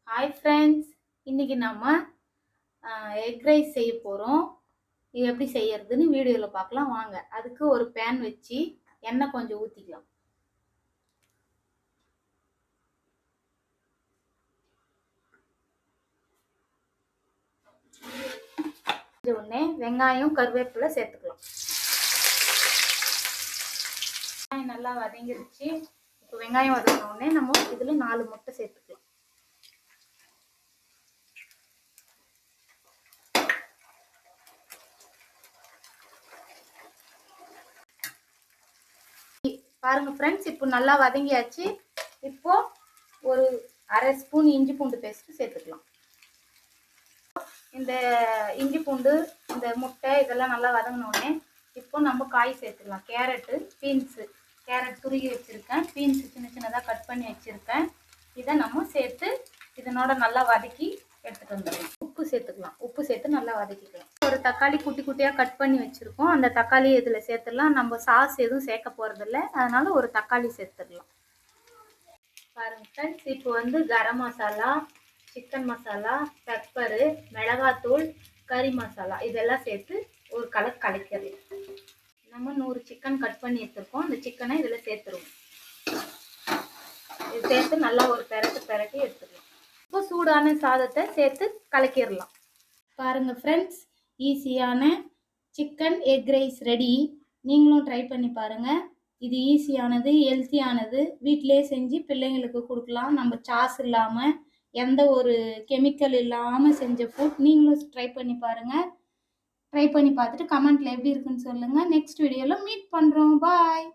Hi friends, இன்றைக்கி நம்ம egg rice செய்ய போகிறோம். இது எப்படி செய்யறதுன்னு வீடியோவில் பார்க்கலாம் வாங்க. அதுக்கு ஒரு பேன் வச்சு எண்ணெய் கொஞ்சம் ஊற்றிக்கலாம். உடனே வெங்காயம் கருவேப்பிலை சேர்த்துக்கலாம். வெங்காயம் நல்லா வதங்கிடுச்சு. இப்போ வெங்காயம் வதங்கின உடனே நம்ம இதில் 4 முட்டை சேர்த்துக்கலாம். பாருங்க ஃப்ரெண்ட்ஸ், இப்போ நல்லா வதங்கியாச்சு. இப்போ ஒரு அரை ஸ்பூன் இஞ்சி பூண்டு பேஸ்ட் சேர்த்துக்கலாம். இந்த இஞ்சி பூண்டு, இந்த முட்டை இதெல்லாம் நல்லா வதங்கினோடனே இப்போ நம்ம காய் சேர்த்துக்கலாம். Carrot, beans. கேரட் துருகி வச்சுருக்கேன், பீன்ஸு சின்ன சின்னதாக கட் பண்ணி வச்சுருக்கேன். இதை நம்ம சேர்த்து இதனோட நல்லா வதக்கி எடுத்துகிட்டு வந்துடலாம். உப்பு சேர்த்துக்கலாம். உப்பு சேர்த்து நல்லா வதக்கிக்கலாம். ஒரு தக்காளி குட்டி குட்டியாக கட் பண்ணி வச்சுருக்கோம். அந்த தக்காளி இதில் சேர்த்துடலாம். நம்ம சாஸ் எதுவும் சேர்க்க போகிறதில்ல, அதனால் ஒரு தக்காளி சேர்த்துடலாம். பாருங்கள் ஃப்ரெண்ட்ஸ், இப்போ வந்து கரம் மசாலா, சிக்கன் மசாலா, பெப்பரு, மிளகாத்தூள், கறி மசாலா இதெல்லாம் சேர்த்து ஒரு கலக்கிடலாம். நம்ம 100 சிக்கன் கட் பண்ணி எடுத்துருக்கோம். அந்த சிக்கனை இதில் சேர்த்துருவோம். இது சேர்த்து நல்லா ஒரு பெரட்டி எடுத்துக்கலாம். இப்போ சூடான சாதத்தை சேர்த்து கலக்கிடலாம். பாருங்கள் ஃப்ரெண்ட்ஸ், ஈஸியான சிக்கன் எக் ரைஸ் ரெடி. நீங்களும் ட்ரை பண்ணி பாருங்கள். இது ஈஸியானது, ஹெல்த்தியானது. வீட்டிலே செஞ்சு பிள்ளைங்களுக்கு கொடுக்கலாம். நம்ம சாஸ் இல்லாமல், எந்த ஒரு கெமிக்கல் இல்லாமல் செஞ்ச ஃபுட். நீங்களும் ட்ரை பண்ணி பாருங்கள். ட்ரை பண்ணி பார்த்துட்டு கமெண்ட்டில் எப்படி இருக்குன்னு சொல்லுங்கள். நெக்ஸ்ட் வீடியோவில் மீட் பண்ணுறோம். பாய்.